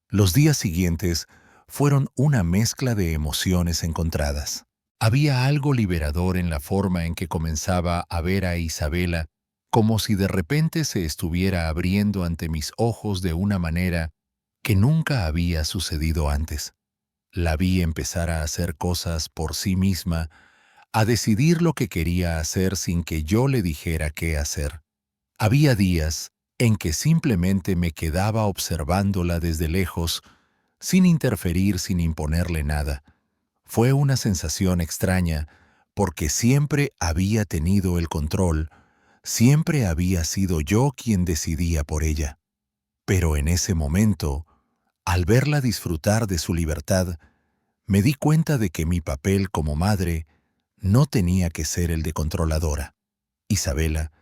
Los días siguientes fueron una mezcla de emociones encontradas. Había algo liberador en la forma en que comenzaba a ver a Isabela, como si de repente se estuviera abriendo ante mis ojos de una manera que nunca había sucedido antes. La vi empezar a hacer cosas por sí misma, a decidir lo que quería hacer sin que yo le dijera qué hacer. Había días en que simplemente me quedaba observándola desde lejos, sin interferir, sin imponerle nada. Fue una sensación extraña, porque siempre había tenido el control, siempre había sido yo quien decidía por ella. Pero en ese momento, al verla disfrutar de su libertad, me di cuenta de que mi papel como madre no tenía que ser el de controladora. Isabela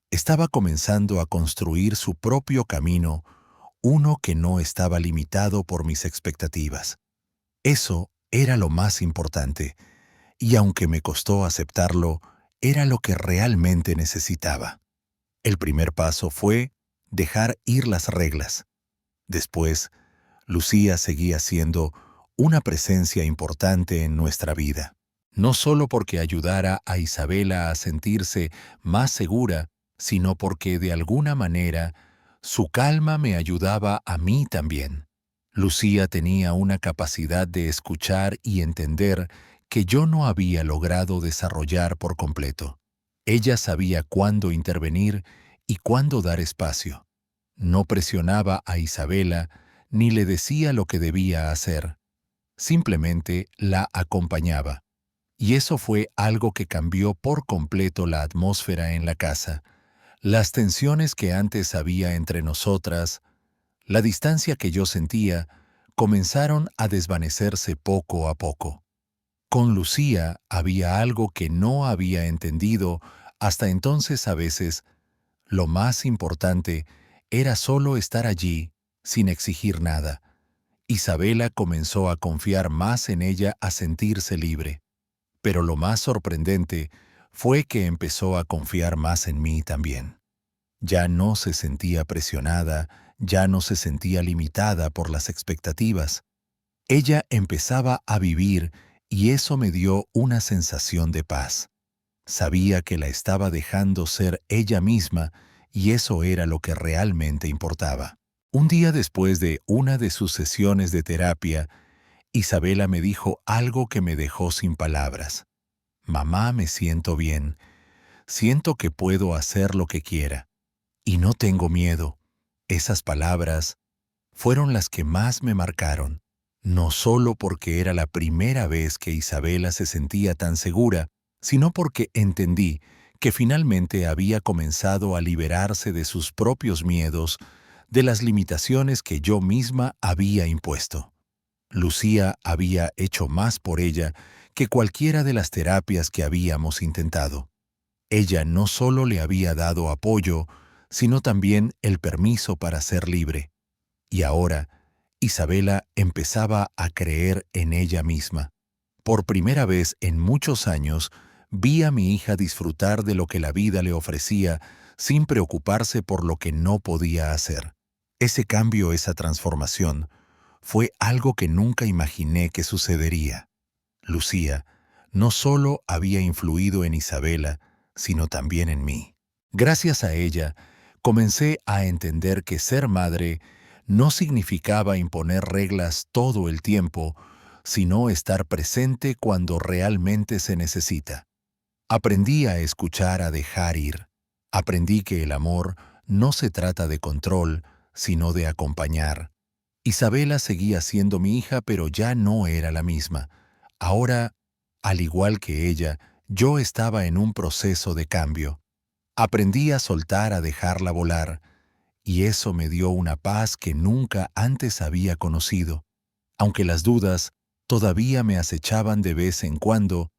estaba comenzando a construir su propio camino, uno que no estaba limitado por mis expectativas. Eso era lo más importante, y aunque me costó aceptarlo, era lo que realmente necesitaba. El primer paso fue dejar ir las reglas. Después, Lucía seguía siendo una presencia importante en nuestra vida, no solo porque ayudara a Isabela a sentirse más segura, sino porque de alguna manera su calma me ayudaba a mí también. Lucía tenía una capacidad de escuchar y entender que yo no había logrado desarrollar por completo. Ella sabía cuándo intervenir y cuándo dar espacio. No presionaba a Isabela ni le decía lo que debía hacer. Simplemente la acompañaba. Y eso fue algo que cambió por completo la atmósfera en la casa. Las tensiones que antes había entre nosotras, la distancia que yo sentía, comenzaron a desvanecerse poco a poco. Con Lucía había algo que no había entendido hasta entonces. A veces, lo más importante era solo estar allí, sin exigir nada. Isabela comenzó a confiar más en ella, a sentirse libre. Pero lo más sorprendente fue que empezó a confiar más en mí también. Ya no se sentía presionada, ya no se sentía limitada por las expectativas. Ella empezaba a vivir y eso me dio una sensación de paz. Sabía que la estaba dejando ser ella misma y eso era lo que realmente importaba. Un día después de una de sus sesiones de terapia, Isabela me dijo algo que me dejó sin palabras. Mamá, me siento bien. Siento que puedo hacer lo que quiera. Y no tengo miedo. Esas palabras fueron las que más me marcaron. No solo porque era la primera vez que Isabela se sentía tan segura, sino porque entendí que finalmente había comenzado a liberarse de sus propios miedos, de las limitaciones que yo misma había impuesto. Lucía había hecho más por ella que cualquiera de las terapias que habíamos intentado. Ella no solo le había dado apoyo, sino también el permiso para ser libre. Y ahora, Isabela empezaba a creer en ella misma. Por primera vez en muchos años, vi a mi hija disfrutar de lo que la vida le ofrecía sin preocuparse por lo que no podía hacer. Ese cambio, esa transformación, fue algo que nunca imaginé que sucedería. Lucía no solo había influido en Isabela, sino también en mí. Gracias a ella, comencé a entender que ser madre no significaba imponer reglas todo el tiempo, sino estar presente cuando realmente se necesita. Aprendí a escuchar, a dejar ir. Aprendí que el amor no se trata de control, sino de acompañar. Isabela seguía siendo mi hija, pero ya no era la misma. Ahora, al igual que ella, yo estaba en un proceso de cambio. Aprendí a soltar, a dejarla volar, y eso me dio una paz que nunca antes había conocido. Aunque las dudas todavía me acechaban de vez en cuando,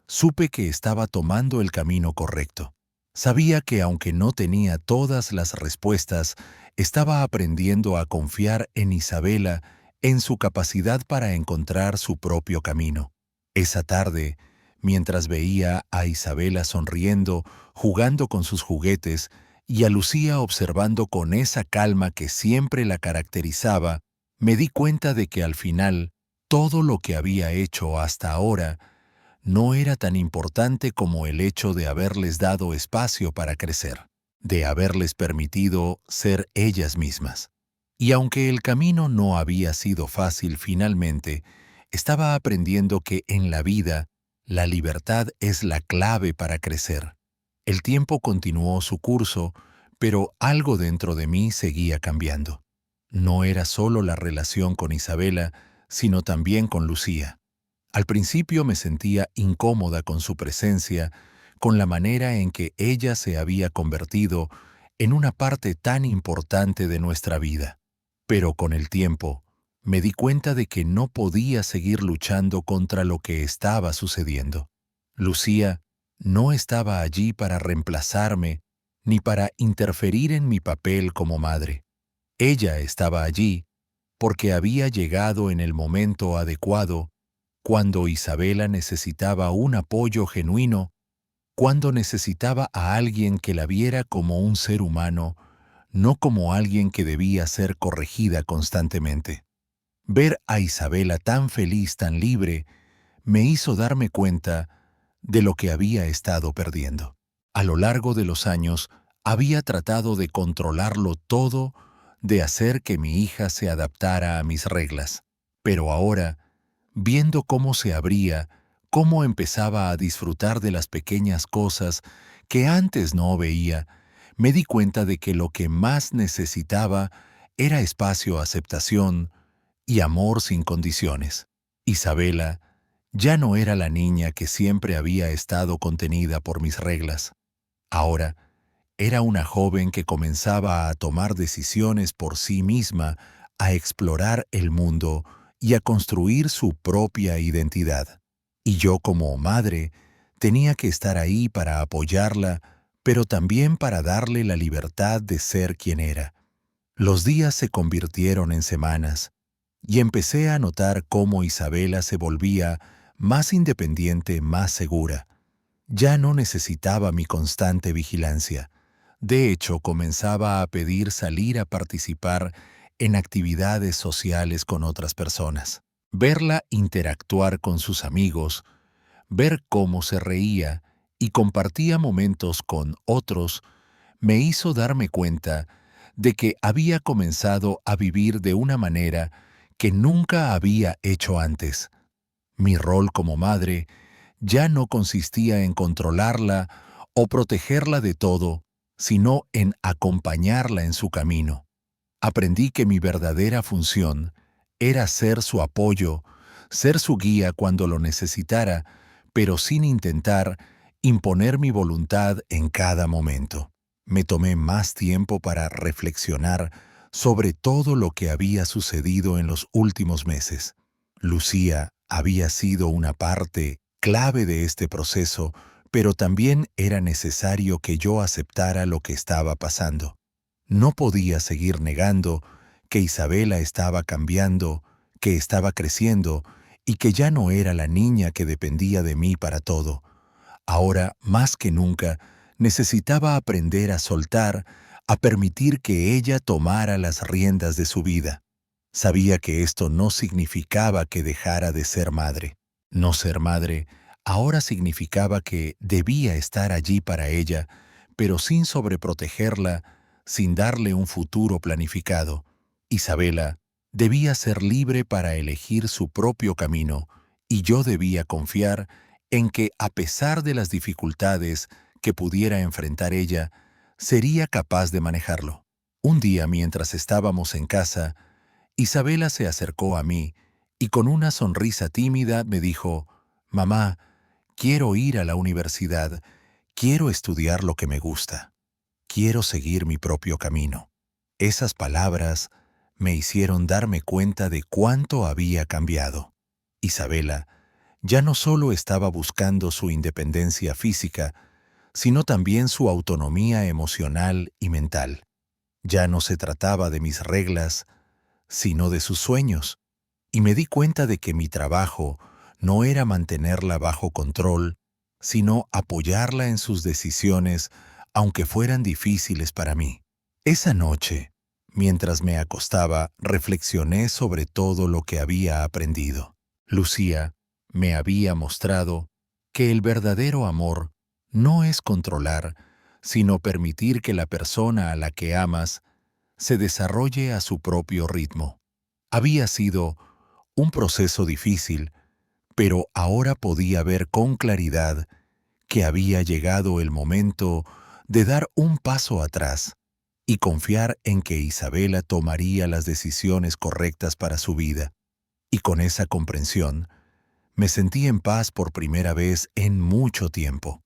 supe que estaba tomando el camino correcto. Sabía que aunque no tenía todas las respuestas, estaba aprendiendo a confiar en Isabela, en su capacidad para encontrar su propio camino. Esa tarde, mientras veía a Isabela sonriendo, jugando con sus juguetes, y a Lucía observando con esa calma que siempre la caracterizaba, me di cuenta de que al final, todo lo que había hecho hasta ahora no era tan importante como el hecho de haberles dado espacio para crecer, de haberles permitido ser ellas mismas. Y aunque el camino no había sido fácil finalmente, estaba aprendiendo que en la vida la libertad es la clave para crecer. El tiempo continuó su curso, pero algo dentro de mí seguía cambiando. No era solo la relación con Isabela, sino también con Lucía. Al principio me sentía incómoda con su presencia, con la manera en que ella se había convertido en una parte tan importante de nuestra vida. Pero con el tiempo, me di cuenta de que no podía seguir luchando contra lo que estaba sucediendo. Lucía no estaba allí para reemplazarme ni para interferir en mi papel como madre. Ella estaba allí porque había llegado en el momento adecuado, cuando Isabela necesitaba un apoyo genuino, cuando necesitaba a alguien que la viera como un ser humano, no como alguien que debía ser corregida constantemente. Ver a Isabela tan feliz, tan libre, me hizo darme cuenta de lo que había estado perdiendo. A lo largo de los años, había tratado de controlarlo todo, de hacer que mi hija se adaptara a mis reglas. Pero ahora, viendo cómo se abría, cómo empezaba a disfrutar de las pequeñas cosas que antes no veía, me di cuenta de que lo que más necesitaba era espacio, aceptación y amor sin condiciones. Isabela ya no era la niña que siempre había estado contenida por mis reglas. Ahora era una joven que comenzaba a tomar decisiones por sí misma, a explorar el mundo y a construir su propia identidad. Y yo como madre tenía que estar ahí para apoyarla, pero también para darle la libertad de ser quien era. Los días se convirtieron en semanas, y empecé a notar cómo Isabela se volvía más independiente, más segura. Ya no necesitaba mi constante vigilancia. De hecho, comenzaba a pedir salir a participar en actividades sociales con otras personas. Verla interactuar con sus amigos, ver cómo se reía y compartía momentos con otros, me hizo darme cuenta de que había comenzado a vivir de una manera que nunca había hecho antes. Mi rol como madre ya no consistía en controlarla o protegerla de todo, sino en acompañarla en su camino. Aprendí que mi verdadera función era ser su apoyo, ser su guía cuando lo necesitara, pero sin intentar imponer mi voluntad en cada momento. Me tomé más tiempo para reflexionar sobre todo lo que había sucedido en los últimos meses. Lucía había sido una parte clave de este proceso, pero también era necesario que yo aceptara lo que estaba pasando. No podía seguir negando que Isabela estaba cambiando, que estaba creciendo y que ya no era la niña que dependía de mí para todo. Ahora, más que nunca, necesitaba aprender a soltar, a permitir que ella tomara las riendas de su vida. Sabía que esto no significaba que dejara de ser madre. No ser madre ahora significaba que debía estar allí para ella, pero sin sobreprotegerla, sin darle un futuro planificado. Isabela debía ser libre para elegir su propio camino, y yo debía confiar en que, a pesar de las dificultades que pudiera enfrentar ella, sería capaz de manejarlo. Un día, mientras estábamos en casa, Isabela se acercó a mí y con una sonrisa tímida me dijo: «Mamá, quiero ir a la universidad, quiero estudiar lo que me gusta, quiero seguir mi propio camino». Esas palabras me hicieron darme cuenta de cuánto había cambiado. Isabela ya no solo estaba buscando su independencia física, sino también su autonomía emocional y mental. Ya no se trataba de mis reglas, sino de sus sueños, y me di cuenta de que mi trabajo no era mantenerla bajo control, sino apoyarla en sus decisiones, aunque fueran difíciles para mí. Esa noche, mientras me acostaba, reflexioné sobre todo lo que había aprendido. Lucía me había mostrado que el verdadero amor no es controlar, sino permitir que la persona a la que amas se desarrolle a su propio ritmo. Había sido un proceso difícil, pero ahora podía ver con claridad que había llegado el momento de dar un paso atrás y confiar en que Isabela tomaría las decisiones correctas para su vida. Y con esa comprensión, me sentí en paz por primera vez en mucho tiempo.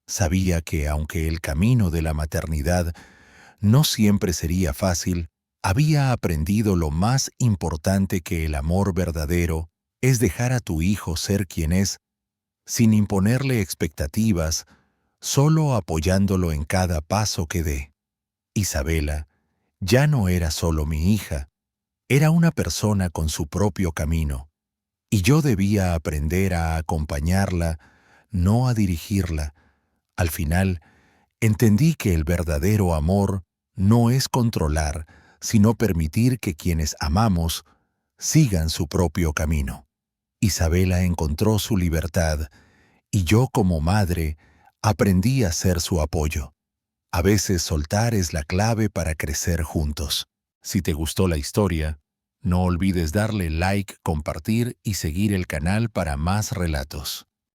Sabía que aunque el camino de la maternidad no siempre sería fácil, había aprendido lo más importante: que el amor verdadero es dejar a tu hijo ser quien es, sin imponerle expectativas, solo apoyándolo en cada paso que dé. Isabela ya no era solo mi hija, era una persona con su propio camino, y yo debía aprender a acompañarla, no a dirigirla. Al final, entendí que el verdadero amor no es controlar, sino permitir que quienes amamos sigan su propio camino. Isabela encontró su libertad y yo como madre aprendí a ser su apoyo. A veces soltar es la clave para crecer juntos. Si te gustó la historia, no olvides darle like, compartir y seguir el canal para más relatos.